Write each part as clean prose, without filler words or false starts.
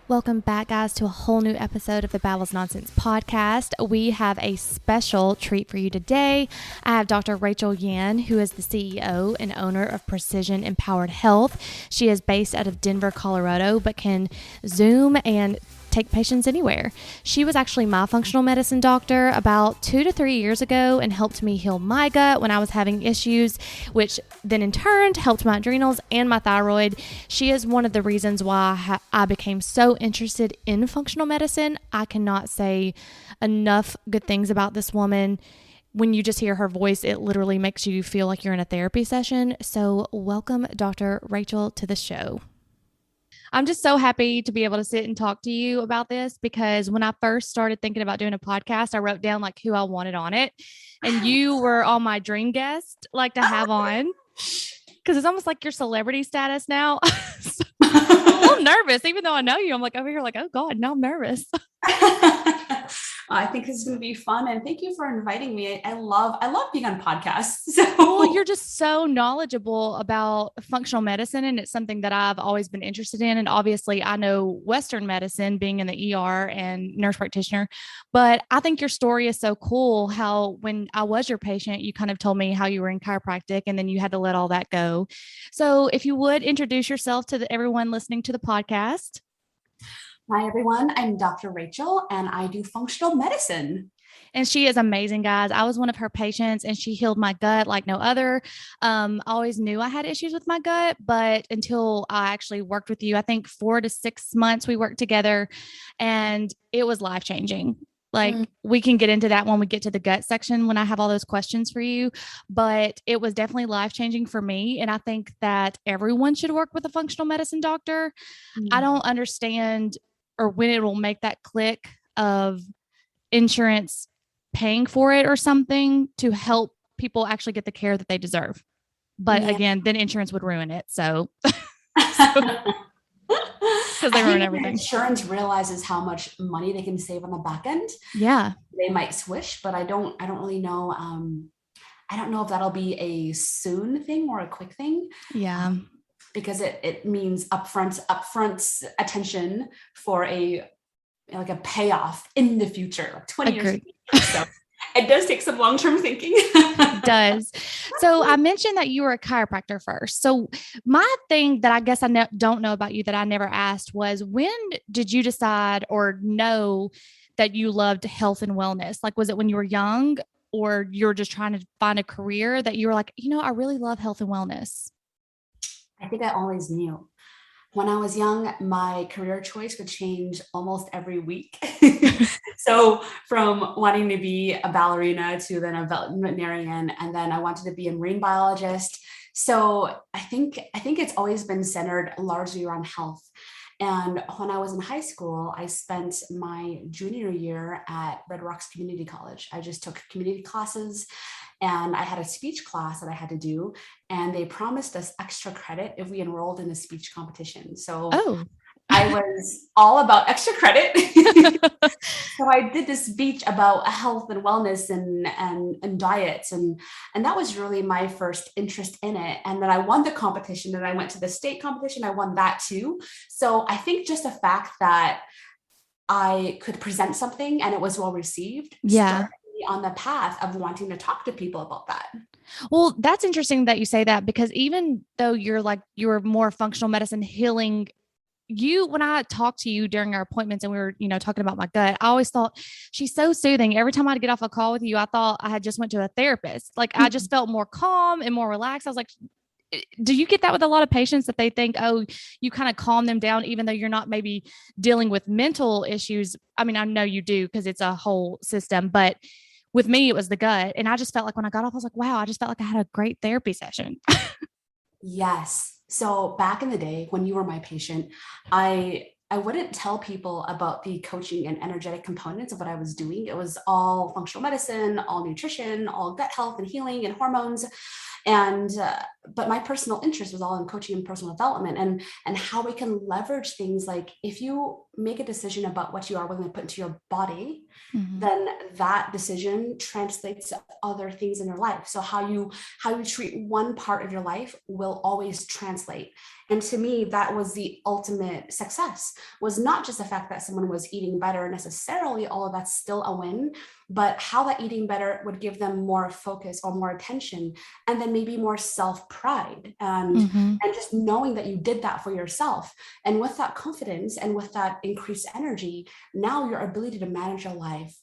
Welcome back, guys, to a whole new episode of the Babbles Nonsense podcast. We have a special treat for you today. I have Dr. Rachel Yan, who is the CEO and owner of Precision Empowered Health. She is based out of Denver, Colorado, but can Zoom and take patients anywhere. She was actually my functional medicine doctor about 2 to 3 years ago and helped me heal my gut when I was having issues, which then in turn helped my adrenals and my thyroid. She is one of the reasons why I became so interested in functional medicine. I cannot say enough good things about this woman. When you just hear her voice, it literally makes you feel like you're in a therapy session. So welcome, Dr. Rachel, to the show. I'm just so happy to be able to sit and talk to you about this because when I first started thinking about doing a podcast, I wrote down like who I wanted on it. And you were on my dream guest, like to have on, because it's almost like your celebrity status now. So I'm a little nervous, even though I know you. I'm like over here like, oh God, now I'm nervous. I think this is going to be fun. And thank you for inviting me. I love being on podcasts. Well, you're just so knowledgeable about functional medicine, and it's something that I've always been interested in. And obviously I know Western medicine being in the ER and nurse practitioner, but I think your story is so cool. How when I was your patient, you kind of told me how you were in chiropractic and then you had to let all that go. So if you would introduce yourself to everyone listening to the podcast. Hi, everyone. I'm Dr. Rachel, and I do functional medicine. And she is amazing, guys. I was one of her patients and she healed my gut like no other. I always knew I had issues with my gut, but until I actually worked with you, I think 4 to 6 months we worked together and it was life-changing. Like we can get into that when we get to the gut section when I have all those questions for you, but it was definitely life-changing for me. And I think that everyone should work with a functional medicine doctor. I don't understand or when it will make that click of insurance paying for it or something to help people actually get the care that they deserve. But again, then insurance would ruin it. So, because they ruin everything. Insurance realizes how much money they can save on the back end. Yeah. They might switch, but I don't really know. I don't know if that'll be a soon thing or a quick thing. Yeah. Because it means upfront attention for a payoff in the future, like 20 years. In the future. So it does take some long-term thinking. It does. So I mentioned that you were a chiropractor first. So my thing that I guess I don't know about you that I never asked was, when did you decide or know that you loved health and wellness? Like, was it when you were young or you were just trying to find a career that you were like, I really love health and wellness? I think I always knew. When I was young, my career choice would change almost every week. So from wanting to be a ballerina to then a veterinarian, and then I wanted to be a marine biologist. So I think it's always been centered largely around health. And when I was in high school, I spent my junior year at Red Rocks Community College. I just took community classes and I had a speech class that I had to do. And they promised us extra credit if we enrolled in a speech competition. So I was all about extra credit. So I did this speech about health and wellness and diets. And that was really my first interest in it. And then I won the competition and I went to the state competition. I won that too. So I think just the fact that I could present something and it was well received. Yeah. On the path of wanting to talk to people about that. Well, that's interesting that you say that, because even though you're more functional medicine healing, when I talked to you during our appointments and we were, talking about my gut, I always thought she's so soothing. Every time I'd get off a call with you, I thought I had just went to a therapist. Like I just felt more calm and more relaxed. I was like, do you get that with a lot of patients that they think, oh, you kind of calm them down, even though you're not maybe dealing with mental issues? I mean, I know you do because it's a whole system, but with me, it was the gut. And I just felt like when I got off, I was like, wow, I just felt like I had a great therapy session. Yes. So back in the day when you were my patient, I wouldn't tell people about the coaching and energetic components of what I was doing. It was all functional medicine, all nutrition, all gut health and healing and hormones. And but my personal interest was all in coaching and personal development, and how we can leverage things like, if you make a decision about what you are willing to put into your body, then that decision translates to other things in your life. So how you treat one part of your life will always translate. And to me, that was the ultimate success, was not just the fact that someone was eating better necessarily, all of that's still a win, but how that eating better would give them more focus or more attention, and then maybe more self-pride, and just knowing that you did that for yourself. And with that confidence and with that increased energy, now your ability to manage your life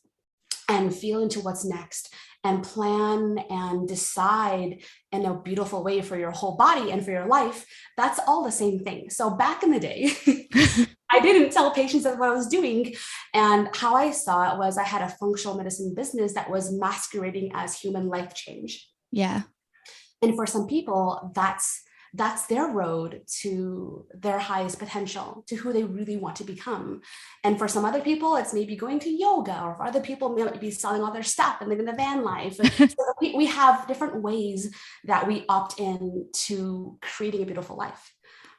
and feel into what's next and plan and decide in a beautiful way for your whole body and for your life, that's all the same thing. So back in the day, I didn't tell patients that what I was doing. And how I saw it was, I had a functional medicine business that was masquerading as human life change. Yeah. And for some people, that's their road to their highest potential, to who they really want to become. And for some other people, it's maybe going to yoga, or for other people, maybe be selling all their stuff and living the van life. So we have different ways that we opt in to creating a beautiful life.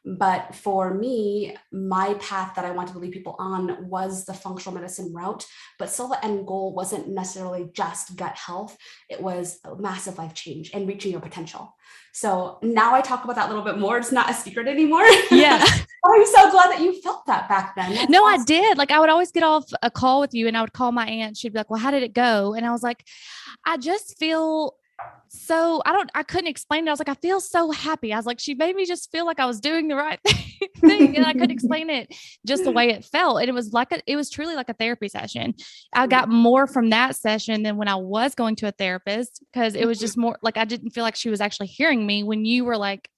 But for me, my path that I wanted to lead people on was the functional medicine route, but still the end goal wasn't necessarily just gut health. It was a massive life change and reaching your potential. So now I talk about that a little bit more. It's not a secret anymore. Yeah. I'm so glad that you felt that back then. That's no, awesome. I did. Like, I would always get off a call with you and I would call my aunt. She'd be like, well, how did it go? And I was like, I just feel so, I couldn't explain it. I was like, I feel so happy. I was like, she made me just feel like I was doing the right thing. And I couldn't explain it, just the way it felt. And it was truly like a therapy session. I got more from that session than when I was going to a therapist, because it was just more like, I didn't feel like she was actually hearing me when you were like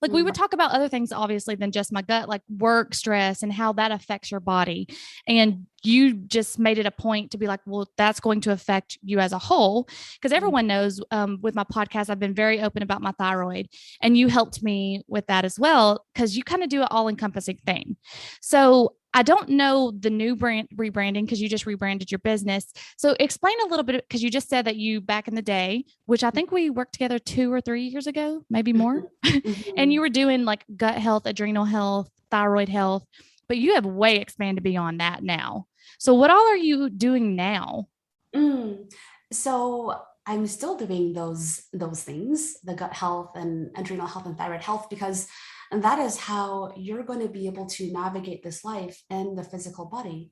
we would talk about other things, obviously, than just my gut, like work stress and how that affects your body. And you just made it a point to be like, well, that's going to affect you as a whole. Because everyone knows, with my podcast, I've been very open about my thyroid, and you helped me with that as well, because you kind of do an all encompassing thing. So I don't know the new brand rebranding, because you just rebranded your business. So explain a little bit, because you just said that you, back in the day, which I think we worked together 2 or 3 years ago, maybe more, and you were doing like gut health, adrenal health, thyroid health, but you have way expanded beyond that now. So what all are you doing now? So I'm still doing those things, the gut health and adrenal health and thyroid health, because that is how you're going to be able to navigate this life in the physical body.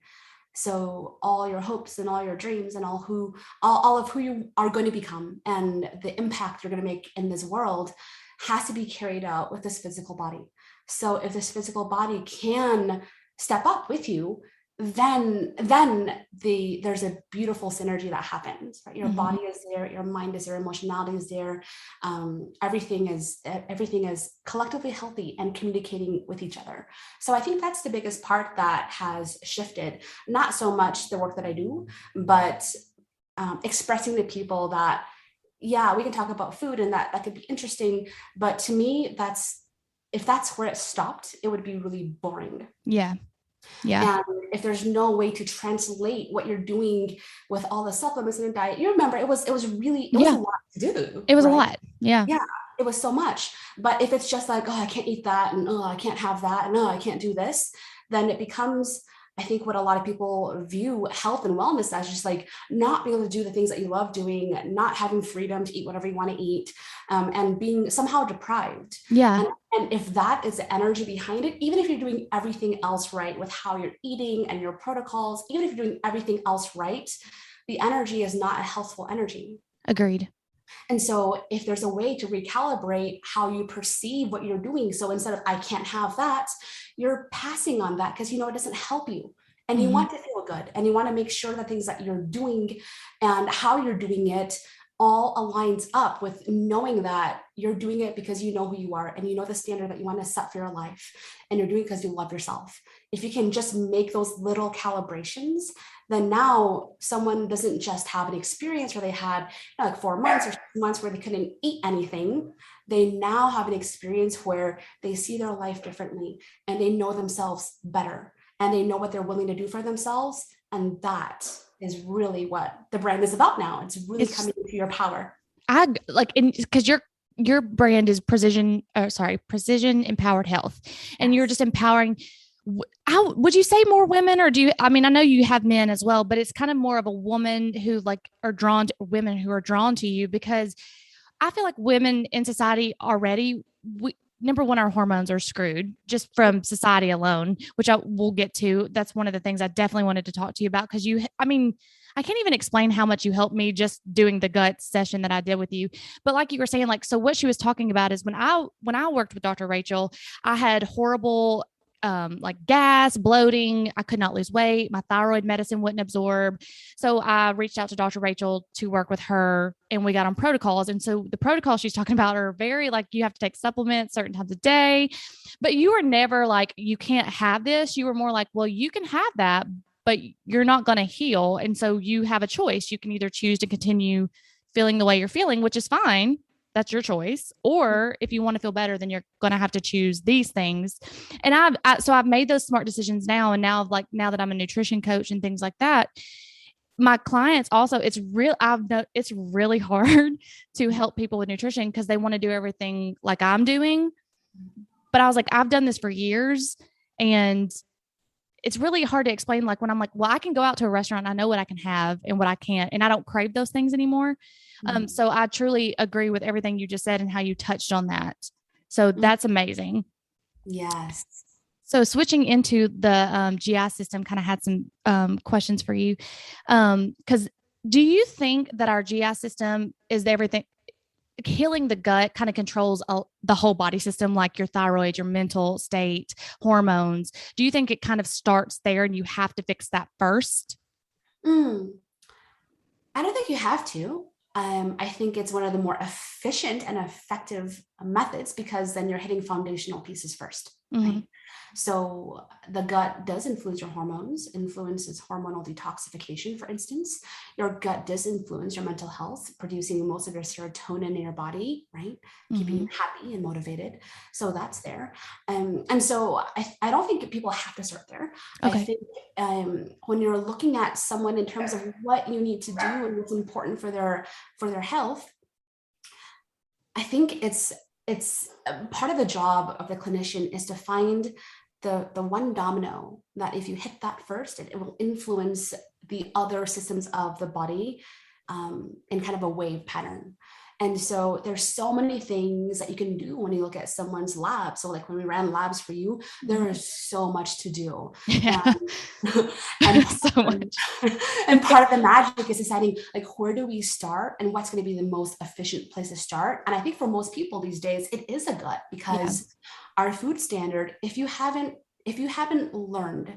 So all your hopes and all your dreams and all of who you are going to become and the impact you're going to make in this world has to be carried out with this physical body. So if this physical body can step up with you, then there's a beautiful synergy that happens, right? Your body is there, your mind is there, emotionality is there. Everything is collectively healthy and communicating with each other. So I think that's the biggest part that has shifted. Not so much the work that I do, but expressing to people that, yeah, we can talk about food and that could be interesting. But to me, if that's where it stopped, it would be really boring. Yeah. Yeah. And if there's no way to translate what you're doing with all the supplements in the diet, you remember it was a lot to do. It was a lot. Yeah. Yeah. It was so much. But if it's just like, oh, I can't eat that, and oh, I can't have that, and oh, I can't do this, then it becomes, I think, what a lot of people view health and wellness as, just like not being able to do the things that you love doing, not having freedom to eat whatever you want to eat, and being somehow deprived. Yeah. And if that is the energy behind it, even if you're doing everything else right with how you're eating and your protocols, even if you're doing everything else right, the energy is not a healthful energy. Agreed. And so if there's a way to recalibrate how you perceive what you're doing, so instead of I can't have that, you're passing on that because you know it doesn't help you. And you want to feel good, and you want to make sure that things that you're doing and how you're doing it all aligns up with knowing that you're doing it because you know who you are and you know the standard that you want to set for your life, and you're doing it because you love yourself. If you can just make those little calibrations, then now someone doesn't just have an experience where they had like 4 months or 6 months where they couldn't eat anything. They now have an experience where they see their life differently and they know themselves better and they know what they're willing to do for themselves. And that is really what the brand is about now. It's really coming into your power. Because you're your brand is precision empowered health, and you're just empowering. How would you say more women, or do you, I mean, I know you have men as well, but it's kind of more of a woman who like are drawn to women who are drawn to you, because I feel like women in society already, number one, our hormones are screwed just from society alone, which I will get to. That's one of the things I definitely wanted to talk to you about, because I mean, I can't even explain how much you helped me just doing the gut session that I did with you. But like you were saying, like, so what she was talking about is when I worked with Dr. Rachel, I had horrible like gas, bloating. I could not lose weight. My thyroid medicine wouldn't absorb. So I reached out to Dr. Rachel to work with her, and we got on protocols. And so the protocols she's talking about are very like, you have to take supplements certain times a day, but you were never like, you can't have this. You were more like, well, you can have that, but you're not going to heal. And so you have a choice. You can either choose to continue feeling the way you're feeling, which is fine. That's your choice. Or if you want to feel better, then you're going to have to choose these things. And so I've made those smart decisions now. And now, like, now that I'm a nutrition coach and things like that, my clients also, it's really hard to help people with nutrition because they want to do everything like I'm doing. But I was like, I've done this for years, and it's really hard to explain. Like when I'm like, well, I can go out to a restaurant, and I know what I can have and what I can't, and I don't crave those things anymore. So I truly agree with everything you just said and how you touched on that. So that's amazing. Yes. So switching into the GI system, kind of had some questions for you. Because do you think that our GI system is everything? Healing the gut kind of controls the whole body system, like your thyroid, your mental state, hormones. Do you think it kind of starts there and you have to fix that first? I don't think you have to. I think it's one of the more efficient and effective methods, because then you're hitting foundational pieces first. Right? So the gut does influence your hormones, influences hormonal detoxification, for instance. Your gut does influence your mental health, producing most of your serotonin in your body, right? Keeping you happy and motivated. So that's there. And so I don't think people have to start there. Okay. I think when you're looking at someone in terms of what you need to do and what's important for their health, I think it's part of the job of the clinician is to find the one domino that if you hit that first, it will influence the other systems of the body in kind of a wave pattern. And so there's so many things that you can do when you look at someone's lab. So like when we ran labs for you, there is so much to do. Yeah. And so much. And part of the magic is deciding like, where do we start and what's going to be the most efficient place to start? And I think for most people these days, it is a gut, because our food standard, if you haven't learned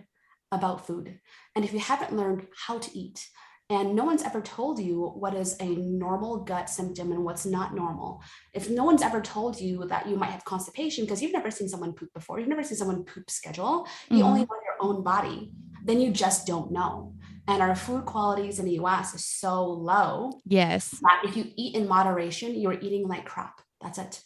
about food, and if you haven't learned how to eat, and no one's ever told you what is a normal gut symptom and what's not normal. If no one's ever told you that you might have constipation because you've never seen someone poop before, you've never seen someone poop schedule, you only know your own body, then you just don't know. And our food qualities in the US is so low. Yes. That if you eat in moderation, you're eating like crap. That's it.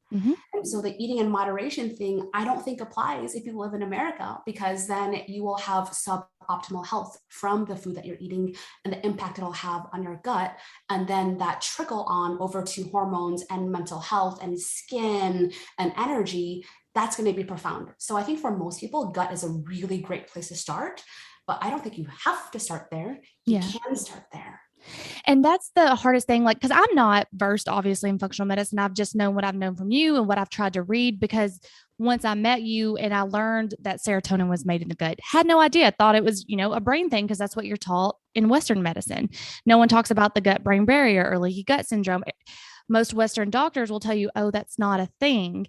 And so the eating in moderation thing, I don't think applies if you live in America, because then you will have suboptimal health from the food that you're eating and the impact it'll have on your gut. And then that trickle on over to hormones and mental health and skin and energy, that's going to be profound. So I think for most people, gut is a really great place to start, but I don't think you have to start there. You can start there. And that's the hardest thing, like, because I'm not versed, obviously, in functional medicine. I've just known what I've known from you and what I've tried to read, because once I met you and I learned that serotonin was made in the gut, had no idea. Thought it was, a brain thing, because that's what you're taught in Western medicine. No one talks about the gut-brain barrier or leaky gut syndrome. Most Western doctors will tell you, oh, that's not a thing.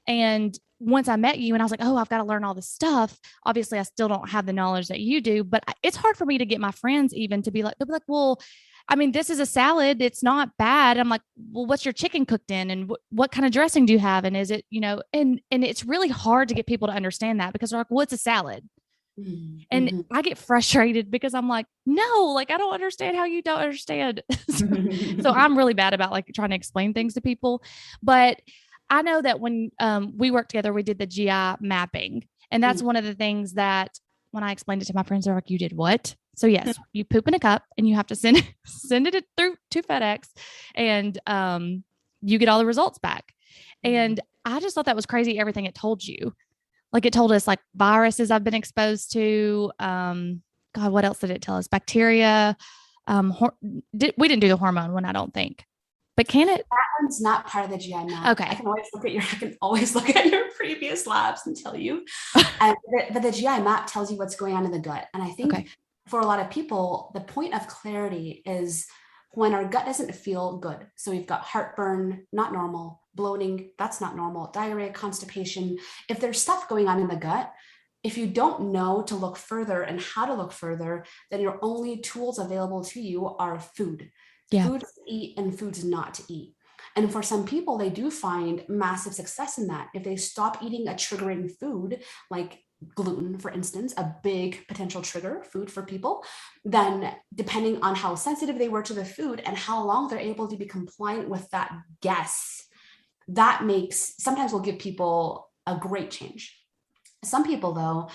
And once I met you and I was like, oh, I've got to learn all this stuff. Obviously, I still don't have the knowledge that you do, but it's hard for me to get my friends even to be like, they'll be like, well, I mean, this is a salad. It's not bad. I'm like, well, what's your chicken cooked in? And what kind of dressing do you have? And is it, and it's really hard to get people to understand that, because they're like, what's a salad? And I get frustrated because I'm like, no, like, I don't understand how you don't understand. So I'm really bad about like trying to explain things to people. But I know that when we worked together, we did the GI mapping. And that's one of the things that when I explained it to my friends, they're like, you did what? So yes, you poop in a cup and you have to send it through to FedEx. And you get all the results back. And I just thought that was crazy, everything it told you. Like it told us like viruses I've been exposed to. God, what else did it tell us? Bacteria. We didn't do the hormone one, I don't think. But can it? That one's not part of the GI map. Okay. I can always look at your previous labs and tell you. But the GI map tells you what's going on in the gut. And I think for a lot of people, the point of clarity is when our gut doesn't feel good. So we've got heartburn, not normal, bloating, that's not normal, diarrhea, constipation. If there's stuff going on in the gut, if you don't know to look further and how to look further, then your only tools available to you are food. Foods to eat and foods not to eat. And for some people, they do find massive success in that. If they stop eating a triggering food, like gluten, for instance, a big potential trigger food for people, then depending on how sensitive they were to the food and how long they're able to be compliant with that guess, that sometimes will give people a great change. Some people, though,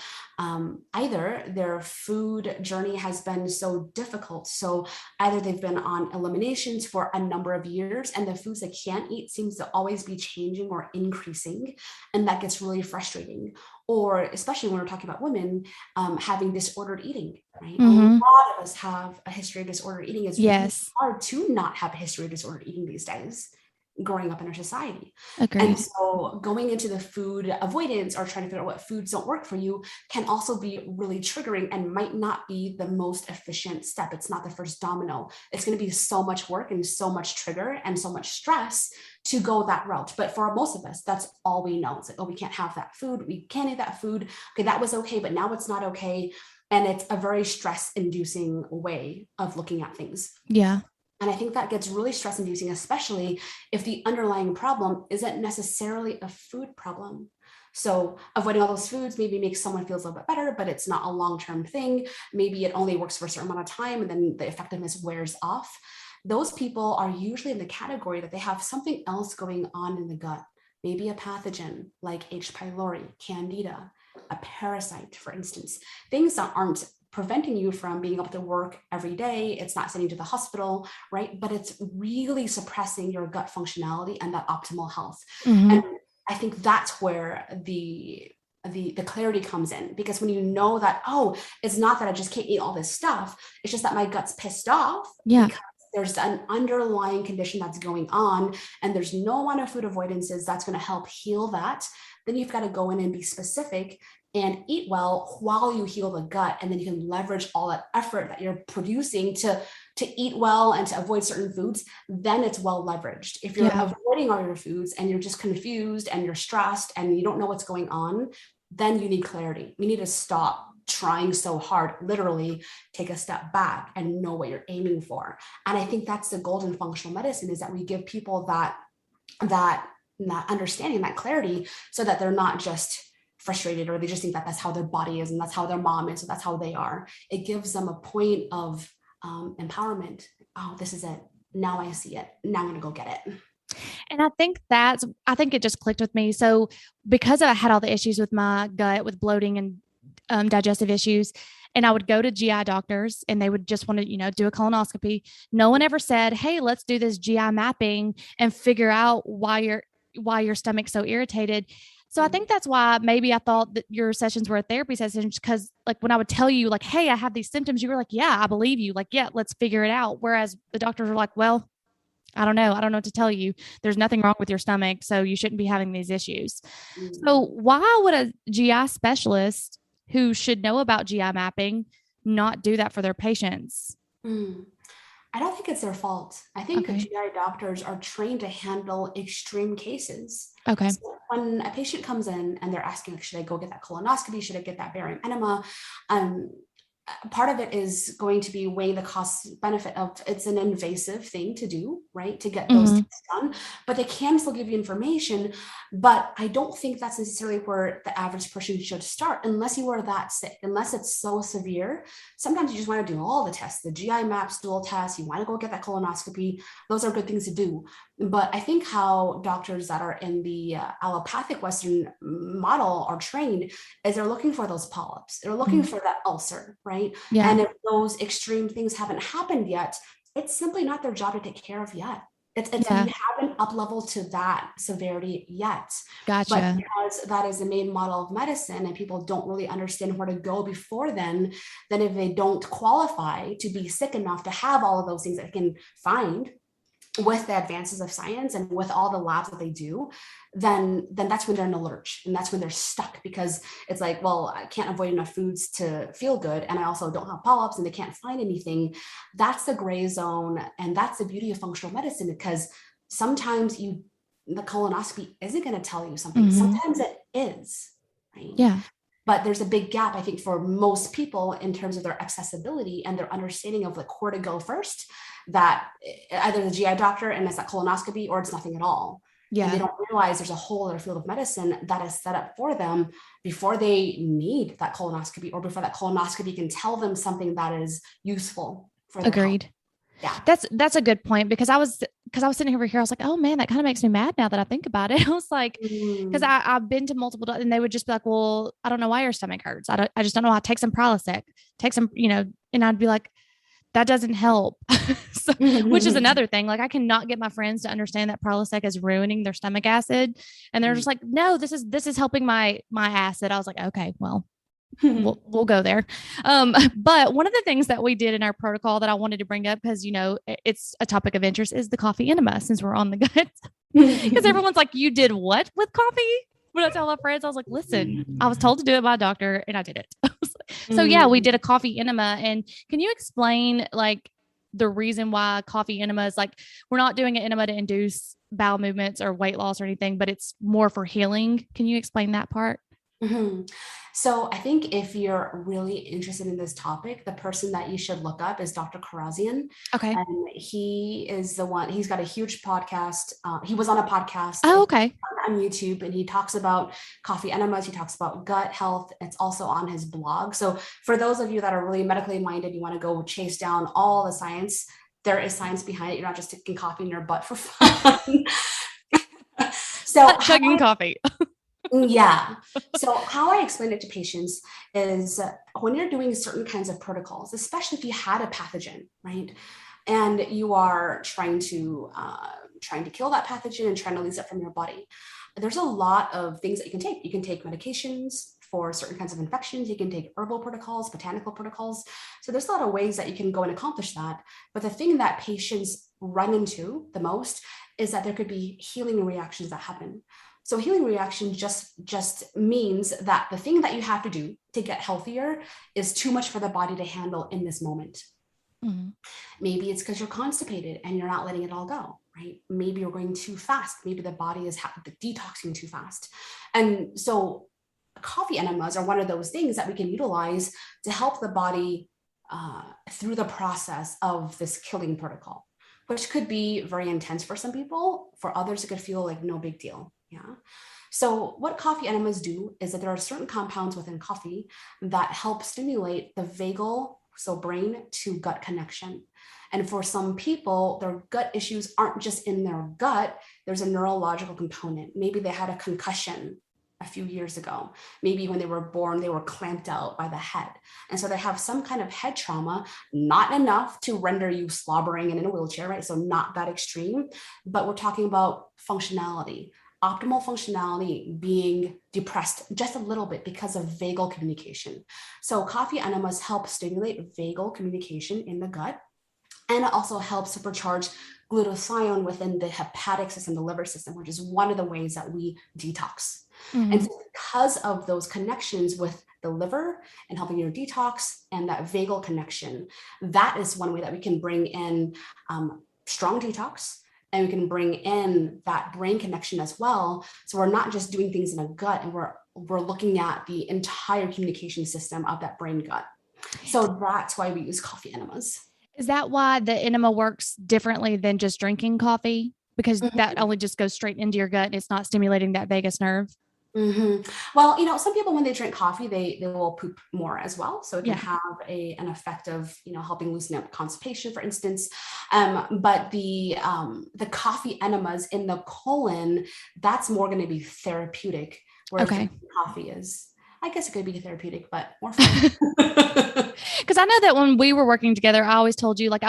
either their food journey has been so difficult. So either they've been on eliminations for a number of years and the foods they can't eat seems to always be changing or increasing. And that gets really frustrating. Or especially when we're talking about women having disordered eating, right? A lot of us have a history of disordered eating. It's really hard to not have a history of disordered eating these days, growing up in our society. Agreed. And so going into the food avoidance or trying to figure out what foods don't work for you can also be really triggering and might not be the most efficient step. It's not the first domino. It's going to be so much work and so much trigger and so much stress to go that route. But for most of us, that's all we know. It's like, oh, we can't have that food. We can't eat that food. Okay, that was okay, but now it's not okay. And it's a very stress-inducing way of looking at things. Yeah. And I think that gets really stress-inducing, especially if the underlying problem isn't necessarily a food problem. So avoiding all those foods maybe makes someone feel a little bit better, but it's not a long-term thing. Maybe it only works for a certain amount of time and then the effectiveness wears off. Those people are usually in the category that they have something else going on in the gut, maybe a pathogen like H. pylori, candida, a parasite, for instance, things that aren't preventing you from being able to work every day. It's not sending you to the hospital, right? But it's really suppressing your gut functionality and that optimal health. And I think that's where the clarity comes in, because when you know that, oh, it's not that I just can't eat all this stuff. It's just that my gut's pissed off. Yeah. Because there's an underlying condition that's going on and there's no amount of food avoidances that's going to help heal that. Then you've got to go in and be specific and eat well while you heal the gut. And then you can leverage all that effort that you're producing to eat well and to avoid certain foods. Then it's well leveraged. If you're avoiding all your foods and you're just confused and you're stressed and you don't know what's going on, then you need clarity. You need to stop trying so hard, literally take a step back and know what you're aiming for. And I think that's the golden functional medicine, is that we give people that understanding, that clarity, so that they're not just frustrated or they just think that that's how their body is and that's how their mom is, so that's how they are. It gives them a point of empowerment. Oh, this is it. Now I see it. Now I'm going to go get it. And I think it just clicked with me. So because I had all the issues with my gut, with bloating and digestive issues, and I would go to GI doctors and they would just want to, do a colonoscopy. No one ever said, hey, let's do this GI mapping and figure out why your stomach's so irritated. So I think that's why maybe I thought that your sessions were therapy sessions, because like when I would tell you like, hey, I have these symptoms, you were like, yeah, I believe you. Like, yeah, let's figure it out. Whereas the doctors were like, well, I don't know. I don't know what to tell you. There's nothing wrong with your stomach, so you shouldn't be having these issues. So why would a GI specialist who should know about GI mapping not do that for their patients? I don't think it's their fault. I think GI doctors are trained to handle extreme cases. Okay. So when a patient comes in and they're asking, should I go get that colonoscopy? Should I get that barium enema? Part of it is going to be weighing the cost benefit of, it's an invasive thing to do, right? To get those tests done, but they can still give you information. But I don't think that's necessarily where the average person should start, unless you are that sick, unless it's so severe. Sometimes you just want to do all the tests, the GI map, stool tests. You want to go get that colonoscopy. Those are good things to do. But I think how doctors that are in the allopathic Western model are trained is they're looking for those polyps. They're looking for that ulcer, right? Yeah. And if those extreme things haven't happened yet, it's simply not their job to take care of yet. We Yeah. haven't up leveled to that severity yet. But Gotcha. because that is the main model of medicine and people don't really understand where to go before then if they don't qualify to be sick enough to have all of those things that they can find with the advances of science and with all the labs that they do, then that's when they're in a lurch, and that's when they're stuck, because it's like, well, I can't avoid enough foods to feel good, and I also don't have polyps, and they can't find anything. That's the gray zone, and that's the beauty of functional medicine, because sometimes the colonoscopy isn't going to tell you something. Sometimes it is, right? Yeah. But there's a big gap, I think, for most people in terms of their accessibility and their understanding of like where to go first, that either the GI doctor and it's that colonoscopy, or it's nothing at all. Yeah. And they don't realize there's a whole other field of medicine that is set up for them before they need that colonoscopy, or before that colonoscopy can tell them something that is useful for their Agreed. health. Yeah. That's a good point, because I was sitting over here. I was like, oh man, that kind of makes me mad now that I think about it. I was like, because I've been to multiple, and they would just be like, well, I don't know why your stomach hurts. I just don't know. I take some Prilosec, take some, and I'd be like, that doesn't help. So, which is another thing. Like, I cannot get my friends to understand that Prilosec is ruining their stomach acid. And they're just like, no, this is helping my acid. I was like, okay, well, we'll go there. But one of the things that we did in our protocol that I wanted to bring up, because, it's a topic of interest, is the coffee enema, since we're on the gut. Because everyone's like, you did what with coffee? When I tell my friends, I was like, listen, I was told to do it by a doctor, and I did it. So yeah, we did a coffee enema. And can you explain like the reason why coffee enema is like, we're not doing an enema to induce bowel movements or weight loss or anything, but it's more for healing? Can you explain that part? So I think if you're really interested in this topic, the person that you should look up is Dr. Karazian. Okay. And he is the one, he's got a huge podcast. He was on a podcast okay. on YouTube, and he talks about coffee enemas. He talks about gut health. It's also on his blog. So for those of you that are really medically minded, you want to go chase down all the science, there is science behind it. You're not just sticking coffee in your butt for fun. So chugging coffee. Yeah. So how I explain it to patients is when you're doing certain kinds of protocols, especially if you had a pathogen, right? And you are trying to kill that pathogen and trying to release it from your body. There's a lot of things that you can take. You can take medications for certain kinds of infections. You can take herbal protocols, botanical protocols. So there's a lot of ways that you can go and accomplish that. But the thing that patients run into the most is that there could be healing reactions that happen. So healing reaction just means that the thing that you have to do to get healthier is too much for the body to handle in this moment. Maybe it's because you're constipated and you're not letting it all go, right? Maybe you're going too fast. Maybe the body is detoxing too fast. And so coffee enemas are one of those things that we can utilize to help the body through the process of this killing protocol, which could be very intense for some people. For others, it could feel like no big deal. Yeah. So what coffee enemas do is that there are certain compounds within coffee that help stimulate the vagal, so brain to gut connection. And for some people, their gut issues aren't just in their gut. There's a neurological component. Maybe they had a concussion a few years ago. Maybe when they were born, they were clamped out by the head. And so they have some kind of head trauma, not enough to render you slobbering and in a wheelchair, right? So not that extreme, but we're talking about functionality. Optimal functionality being depressed just a little bit because of vagal communication. So coffee enemas help stimulate vagal communication in the gut, and it also helps supercharge glutathione within the hepatic system, the liver system, which is one of the ways that we detox. And so because of those connections with the liver and helping your detox and that vagal connection, that is one way that we can bring in strong detox. And we can bring in that brain connection as well. So we're not just doing things in a gut, and we're looking at the entire communication system of that brain gut. So that's why we use coffee enemas. Is that why the enema works differently than just drinking coffee? Because that only just goes straight into your gut and it's not stimulating that vagus nerve? Well, some people, when they drink coffee, they will poop more as well. So it can have an effect of, helping loosen up constipation, for instance. But the coffee enemas in the colon, that's more going to be therapeutic. Whereas coffee is, I guess it could be therapeutic, but more fun. Because I know that when we were working together, I always told you, like,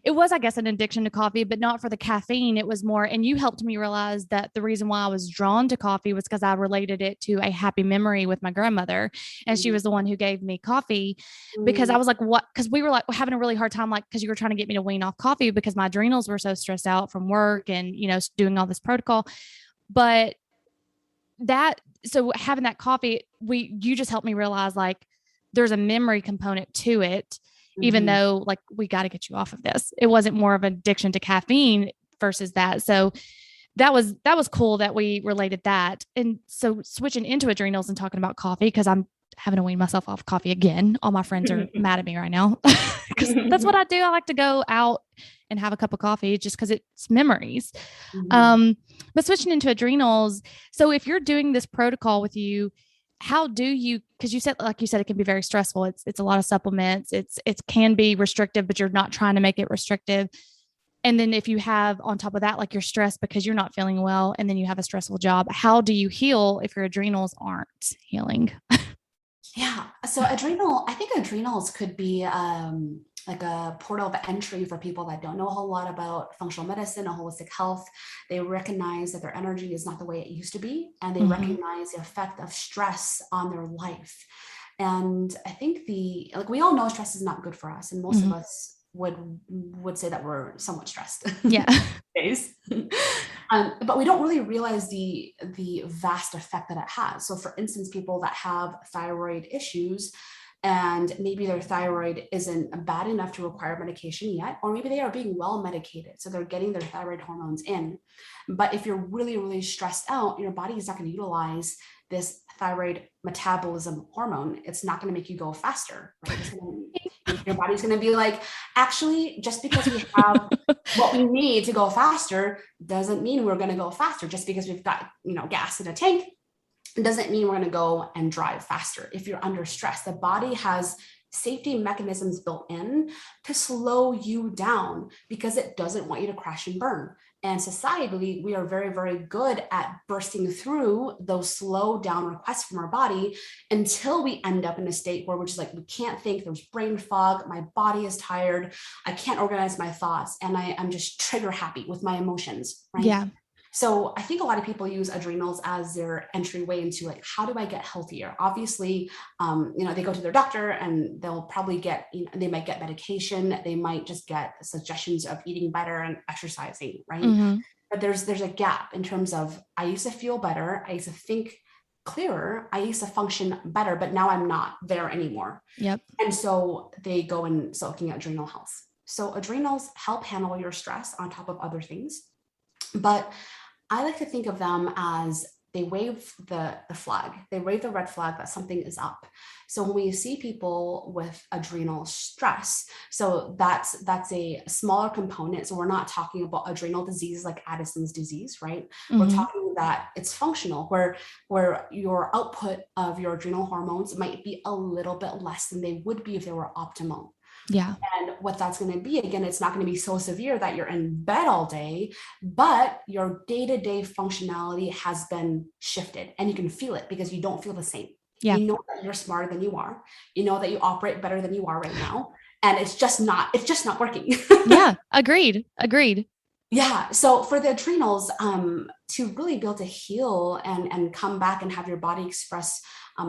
it was, I guess, an addiction to coffee, but not for the caffeine. It was more, and you helped me realize that the reason why I was drawn to coffee was because I related it to a happy memory with my grandmother. And she was the one who gave me coffee because I was like, what? Because we were like having a really hard time, like, because you were trying to get me to wean off coffee because my adrenals were so stressed out from work and, doing all this protocol. But so having that coffee, you just helped me realize like there's a memory component to it, even though like we got to get you off of this. It wasn't more of an addiction to caffeine versus that. So that was cool that we related that. And so switching into adrenals and talking about coffee, because I'm having to wean myself off coffee again. All my friends are mad at me right now because that's what I do. I like to go out and have a cup of coffee just because it's memories. But switching into adrenals. So if you're doing this protocol with you, how do you, because you said, like you said, it can be very stressful. It's a lot of supplements. It can be restrictive, but you're not trying to make it restrictive. And then if you have on top of that, like you're stressed because you're not feeling well, and then you have a stressful job, how do you heal if your adrenals aren't healing? Yeah. So I think adrenals could be like a portal of entry for people that don't know a whole lot about functional medicine and holistic health. They recognize that their energy is not the way it used to be, and they recognize the effect of stress on their life. And I think we all know stress is not good for us, and most of us would say that we're somewhat stressed. Yeah. Days. But we don't really realize the vast effect that it has. So for instance, people that have thyroid issues, and maybe their thyroid isn't bad enough to require medication yet, or maybe they are being well medicated, so they're getting their thyroid hormones in. But if you're really, really stressed out, your body is not going to utilize this thyroid metabolism hormone. It's not going to make you go faster, right? Your body's going to be like, actually, just because we have what we need to go faster doesn't mean we're going to go faster. Just because we've got, gas in a tank, it doesn't mean we're going to go and drive faster. If you're under stress, the body has safety mechanisms built in to slow you down because it doesn't want you to crash and burn. And societally, we are very, very good at bursting through those slow down requests from our body until we end up in a state where we're just like, we can't think, there's brain fog, my body is tired, I can't organize my thoughts, and I'm just trigger happy with my emotions, right? Yeah. So I think a lot of people use adrenals as their entryway into like, how do I get healthier? Obviously, they go to their doctor and they'll probably they might get medication. They might just get suggestions of eating better and exercising, right? But there's a gap in terms of, I used to feel better. I used to think clearer. I used to function better, but now I'm not there anymore. Yep. And so they go and looking at adrenal health. So adrenals help handle your stress on top of other things. But I like to think of them as they wave the flag. They wave the red flag that something is up. So when we see people with adrenal stress, so that's a smaller component. So we're not talking about adrenal disease like Addison's disease, right? We're talking that it's functional, where your output of your adrenal hormones might be a little bit less than they would be if they were optimal. Yeah. And what that's going to be, again, it's not going to be so severe that you're in bed all day, but your day-to-day functionality has been shifted, and you can feel it because you don't feel the same. Yeah. You know that you're smarter than you are. You know that you operate better than you are right now. And it's just not working. Yeah. Agreed. Yeah. So for the adrenals, to really be able to heal and come back and have your body express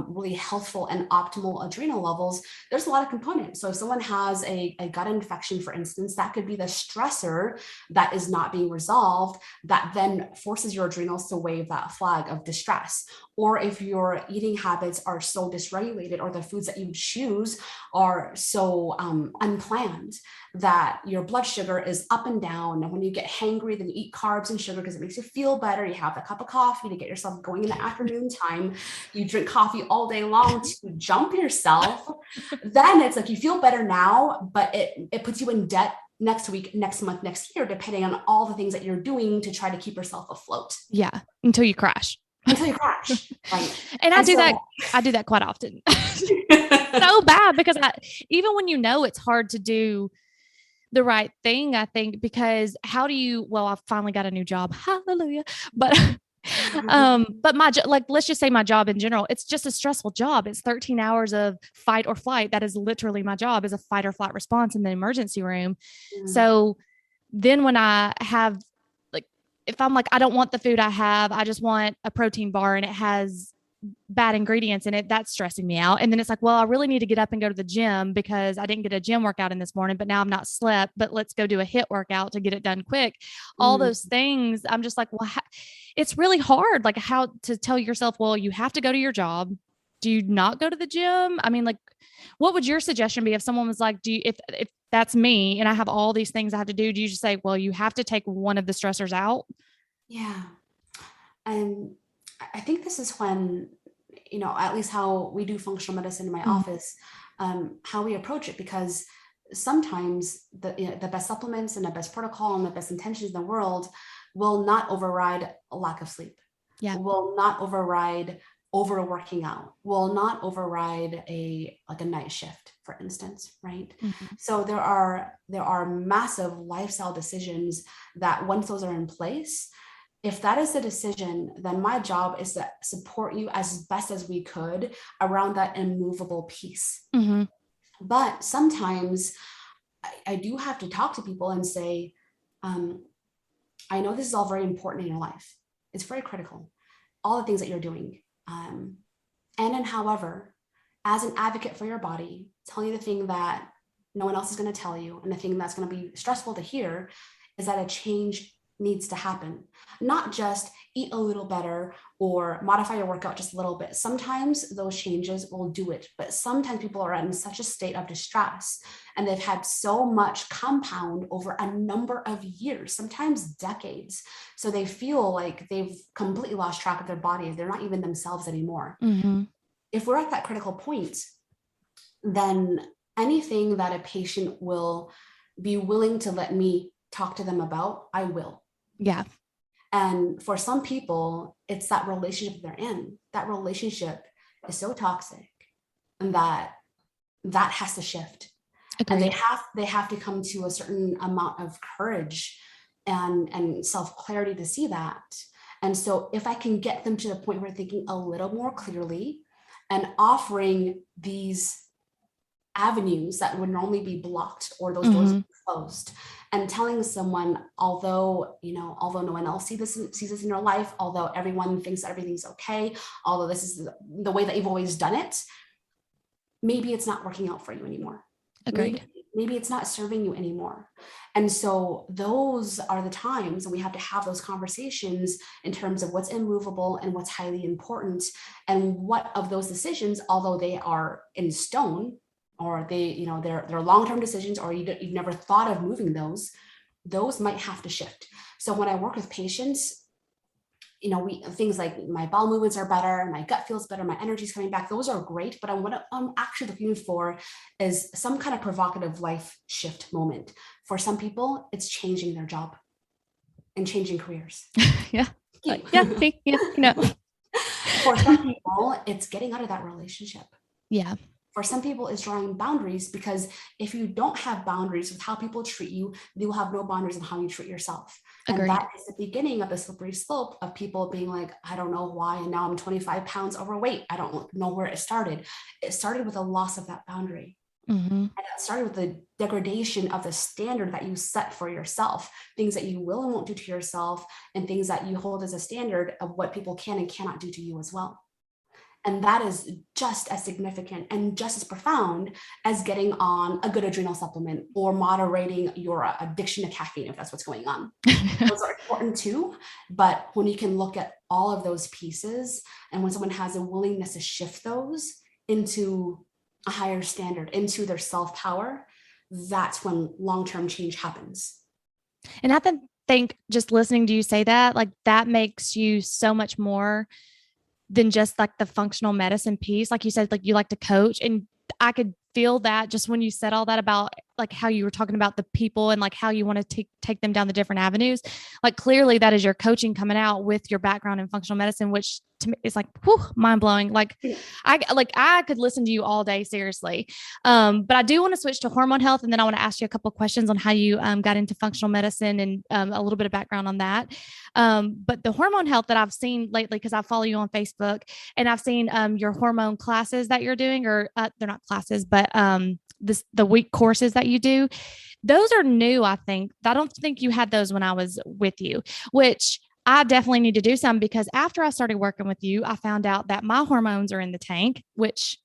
really healthful and optimal adrenal levels, there's a lot of components. So if someone has a gut infection, for instance, that could be the stressor that is not being resolved that then forces your adrenals to wave that flag of distress. Or if your eating habits are so dysregulated, or the foods that you choose are so unplanned that your blood sugar is up and down. And when you get hangry, then you eat carbs and sugar because it makes you feel better. You have a cup of coffee to get yourself going in the afternoon time. You drink coffee all day long to jump yourself. Then it's like you feel better now, but it puts you in debt next week, next month, next year, depending on all the things that you're doing to try to keep yourself afloat. Yeah. Until you crash. Right. And I do that quite often. So bad because even when it's hard to do the right thing, I think, because I finally got a new job. Hallelujah. But But let's just say my job in general, it's just a stressful job. It's 13 hours of fight or flight. That is literally my job, is a fight or flight response in the emergency room. So then when I have, like, if I'm like, I don't want the food I have, I just want a protein bar and it has bad ingredients in it, that's stressing me out. And then it's like, well, I really need to get up and go to the gym because I didn't get a gym workout in this morning, but now I'm not slept, but let's go do a HIIT workout to get it done quick. All those things, I'm just like, well, it's really hard. Like, how to tell yourself, well, you have to go to your job. Do you not go to the gym? I mean, like, what would your suggestion be if someone was like, if that's me and I have all these things I have to do you just say, well, you have to take one of the stressors out? Yeah. And I think this is when, at least how we do functional medicine in my office, how we approach it, because sometimes the best supplements and the best protocol and the best intentions in the world will not override a lack of sleep. Yeah. Will not override overworking out, will not override a night shift, for instance, right? So there are massive lifestyle decisions that once those are in place, if that is the decision, then my job is to support you as best as we could around that immovable piece. But sometimes I do have to talk to people and say, I know this is all very important in your life. It's very critical, all the things that you're doing. And then, however, as an advocate for your body, telling you the thing that no one else is going to tell you, and the thing that's going to be stressful to hear, is that a change needs to happen. Not just eat a little better or modify your workout just a little bit. Sometimes those changes will do it, but sometimes people are in such a state of distress and they've had so much compound over a number of years, sometimes decades. So they feel like they've completely lost track of their body. They're not even themselves anymore. If we're at that critical point, then anything that a patient will be willing to let me talk to them about, I will. Yeah. And for some people, it's that relationship they're in. That relationship is so toxic, and that has to shift. Agreed. And they have to come to a certain amount of courage and self-clarity to see that. And so if I can get them to the point where they're thinking a little more clearly and offering these avenues that would normally be blocked, or those doors closed, and telling someone, although no one else sees this in your life, although everyone thinks that everything's okay, although this is the way that you've always done it, maybe it's not working out for you anymore. Agreed. Maybe it's not serving you anymore. And so those are the times we have to have those conversations in terms of what's immovable and what's highly important, and what of those decisions, although they are in stone, or they're long-term decisions, or you've never thought of moving those might have to shift. So when I work with patients, things like my bowel movements are better, my gut feels better, my energy's coming back, those are great. But what I'm actually looking for is some kind of provocative life shift moment. For some people, it's changing their job and changing careers. Yeah. For some people, it's getting out of that relationship. Yeah. For some people, it's drawing boundaries, because if you don't have boundaries with how people treat you, you will have no boundaries on how you treat yourself. Agreed. And that is the beginning of the slippery slope of people being like, I don't know why, and now I'm 25 pounds overweight. I don't know where it started. It started with a loss of that boundary. And it started with the degradation of the standard that you set for yourself, things that you will and won't do to yourself, and things that you hold as a standard of what people can and cannot do to you as well. And that is just as significant and just as profound as getting on a good adrenal supplement or moderating your addiction to caffeine, if that's what's going on. Those are important too. But when you can look at all of those pieces, and when someone has a willingness to shift those into a higher standard, into their self-power, that's when long-term change happens. And I think just listening to you say that, like, that makes you so much more than just like the functional medicine piece. Like you said, like, you like to coach, and I could feel that just when you said all that about like how you were talking about the people and like how you want to take them down the different avenues. Like, clearly that is your coaching coming out with your background in functional medicine, which to me, it's like, whew, mind blowing. Like I could listen to you all day, seriously. But I do want to switch to hormone health. And then I want to ask you a couple of questions on how you got into functional medicine and a little bit of background on that. But the hormone health that I've seen lately, because I follow you on Facebook and I've seen your hormone classes that you're doing, or they're not classes, but the week courses that you do. Those are new, I think. I don't think you had those when I was with you, which I definitely need to do some, because after I started working with you, I found out that my hormones are in the tank, which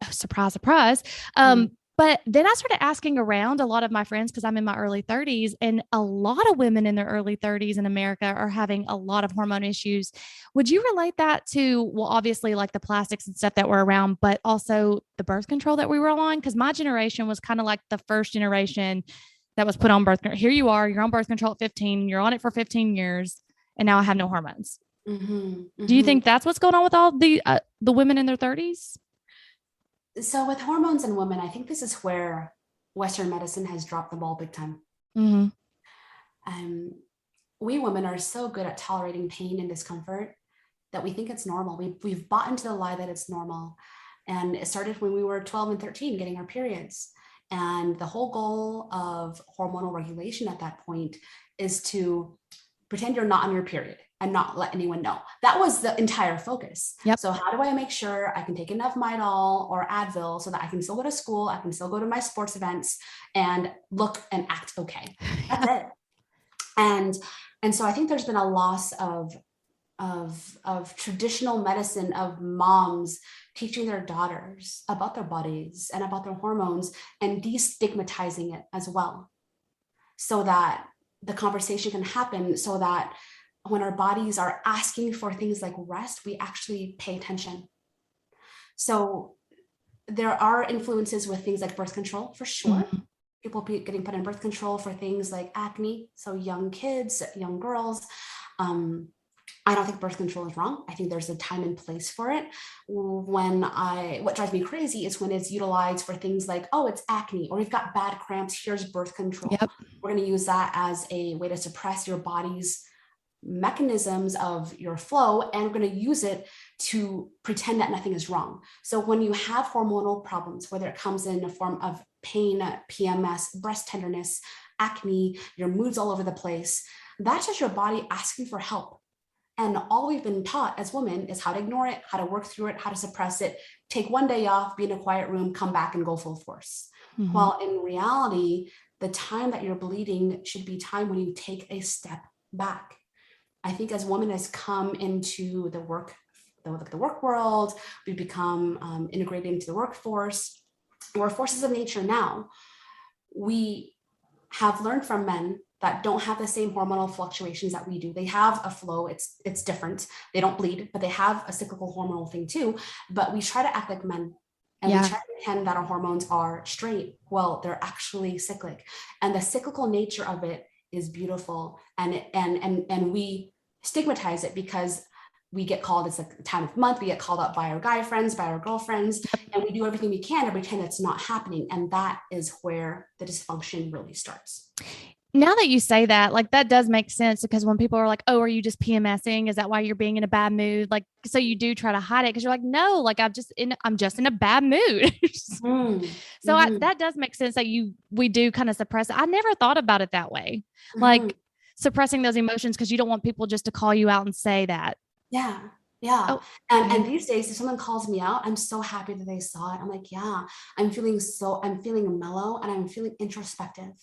surprise, surprise. But then I started asking around a lot of my friends, because I'm in my early 30s, and a lot of women in their early 30s in America are having a lot of hormone issues. Would you relate that to, well, obviously like the plastics and stuff that were around, but also the birth control that we were on? Because my generation was kind of like the first generation that was put on birth control. Here you are, you're on birth control at 15, you're on it for 15 years, and now I have no hormones. Do you think that's what's going on with all the women in their 30s? So with hormones in women, I think this is where Western medicine has dropped the ball big time. We women are so good at tolerating pain and discomfort that we think it's normal. We've bought into the lie that it's normal. And it started when we were 12 and 13 getting our periods. And the whole goal of hormonal regulation at that point is to pretend you're not on your period and not let anyone know. That was the entire focus. Yep. So how do I make sure I can take enough Midol or Advil so that I can still go to school, I can still go to my sports events and look and act okay? That's it. And so I think there's been a loss of traditional medicine, of moms teaching their daughters about their bodies and about their hormones and destigmatizing it as well, so that the conversation can happen, so that when our bodies are asking for things like rest, we actually pay attention. So there are influences with things like birth control, for sure. People getting put in birth control for things like acne. So young kids, young girls. I don't think birth control is wrong. I think there's a time and place for it. What drives me crazy is when it's utilized for things like, oh, it's acne, or we've got bad cramps, here's birth control. Yep. We're going to use that as a way to suppress your body's mechanisms of your flow, and we're going to use it to pretend that nothing is wrong. So when you have hormonal problems, whether it comes in a form of pain, PMS, breast tenderness, acne, your mood's all over the place, that's just your body asking for help. And all we've been taught as women is how to ignore it, how to work through it, how to suppress it, take one day off, be in a quiet room, come back and go full force. While in reality, the time that you're bleeding should be time when you take a step back. I think as women has come into the work world, we become integrated into the workforce. We're forces of nature now. We have learned from men that don't have the same hormonal fluctuations that we do. They have a flow, it's different. They don't bleed, but they have a cyclical hormonal thing too. But we try to act like men, and we try to pretend that our hormones are straight. Well, they're actually cyclic. And the cyclical nature of it is beautiful. And we stigmatize it because we get called, it's a time of month, we get called up by our guy friends, by our girlfriends, and we do everything we can to pretend it's not happening. And that is where the dysfunction really starts. Now that you say that, like, that does make sense, because when people are like, oh, are you just PMSing? Is that why you're being in a bad mood? Like, so you do try to hide it, because you're like, no, like I'm just in a bad mood. That does make sense that we do kind of suppress it. I never thought about it that way. Like suppressing those emotions because you don't want people just to call you out and say that. Yeah. Oh, and these days, if someone calls me out, I'm so happy that they saw it. I'm like, yeah, I'm feeling mellow, and I'm feeling introspective.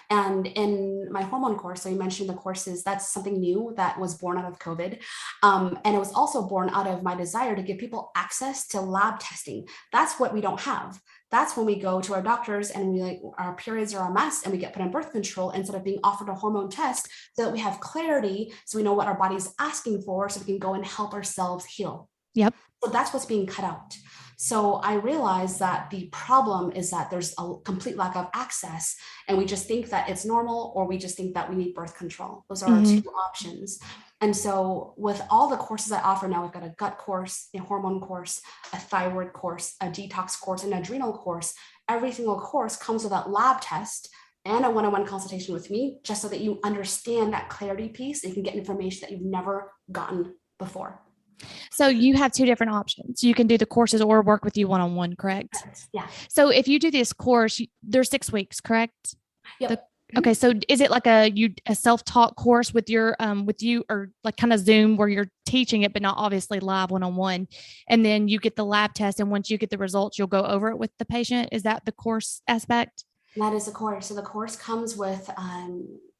And in my hormone course, so you mentioned the courses, that's something new that was born out of COVID. And it was also born out of my desire to give people access to lab testing. That's what we don't have. That's when we go to our doctors and our periods are a mess and we get put on birth control instead of being offered a hormone test, so that we have clarity, so we know what our body's asking for, so we can go and help ourselves heal. Yep. So that's what's being cut out. So I realized that the problem is that there's a complete lack of access, and we just think that it's normal, or we just think that we need birth control. Those are our two options. And so with all the courses I offer now, we've got a gut course, a hormone course, a thyroid course, a detox course, an adrenal course. Every single course comes with that lab test and a one-on-one consultation with me, just so that you understand that clarity piece and you can get information that you've never gotten before. So you have two different options. You can do the courses or work with you one-on-one, correct? Yeah. So if you do this course, there's 6 weeks, correct? Yep. Okay. So is it like a self-taught course with your, with you, or like kind of Zoom where you're teaching it, but not obviously live one-on-one, and then you get the lab test. And once you get the results, you'll go over it with the patient. Is that the course aspect? That is a course. So the course comes with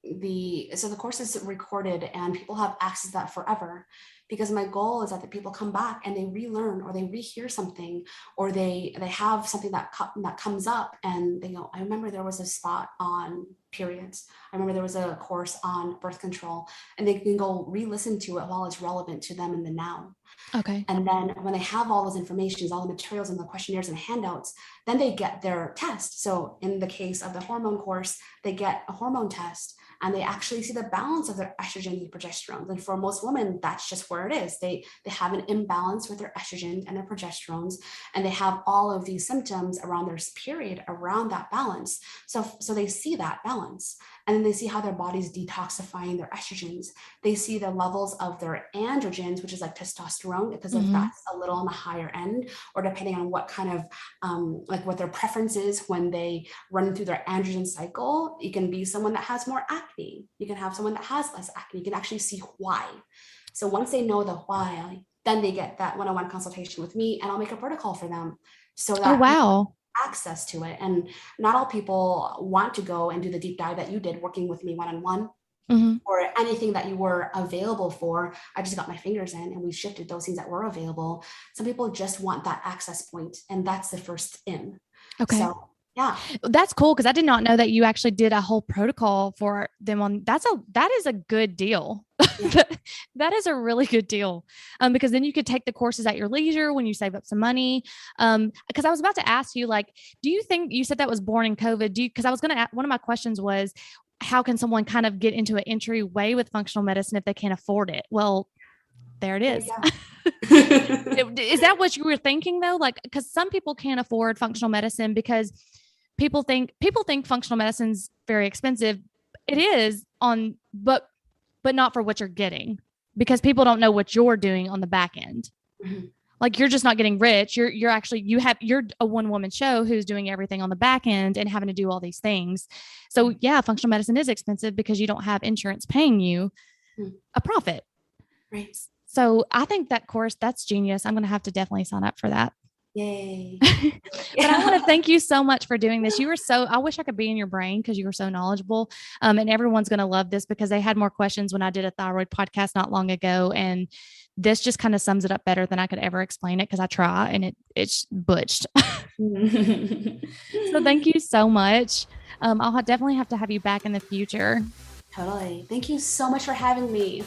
the course is recorded and people have access to that forever, because my goal is that the people come back and they relearn or they rehear something, or they have something that comes up and they go, I remember there was a spot on periods. I remember there was a course on birth control, and they can go re-listen to it while it's relevant to them in the now. Okay. And then when they have all those informations, all the materials and the questionnaires and handouts, then they get their test. So in the case of the hormone course, they get a hormone test and they actually see the balance of their estrogen and progesterone. And for most women, that's just where it is. They have an imbalance with their estrogen and their progesterones, and they have all of these symptoms around their period around that balance. So they see that balance, and then they see how their body's detoxifying their estrogens. They see the levels of their androgens, which is like testosterone, because if that's a little on the higher end, or depending on what kind of like what their preference is when they run through their androgen cycle. You can be someone that has more acne. You can have someone that has less acne. You can actually see why. So once they know the why, then they get that one-on-one consultation with me, and I'll make a protocol for them so that wow. access to it. And not all people want to go and do the deep dive that you did working with me one-on-one. Or anything that you were available for. I just got my fingers in and we shifted those things that were available. Some people just want that access point, and that's the first in. Okay. So yeah, that's cool, because I did not know that you actually did a whole protocol for them on. That is a good deal. Yeah. That is a really good deal, because then you could take the courses at your leisure when you save up some money. Because I was about to ask you, like, do you think you said that was born in COVID? Because I was going to ask, one of my questions was, how can someone kind of get into an entryway with functional medicine if they can't afford it? Well, there it is. Is that what you were thinking though? Like, because some people can't afford functional medicine because people think functional medicine's very expensive. It is but not for what you're getting, because people don't know what you're doing on the back end. Like, you're just not getting rich. You're a one-woman show who's doing everything on the back end and having to do all these things. So yeah, functional medicine is expensive because you don't have insurance paying you a profit. Right. So I think that course, that's genius. I'm going to have to definitely sign up for that. Yay. But I want to thank you so much for doing this. I wish I could be in your brain because you were so knowledgeable. And everyone's going to love this because they had more questions when I did a thyroid podcast not long ago. And this just kind of sums it up better than I could ever explain it, because I try and it's butched. So thank you so much. I'll definitely have to have you back in the future. Totally. Thank you so much for having me.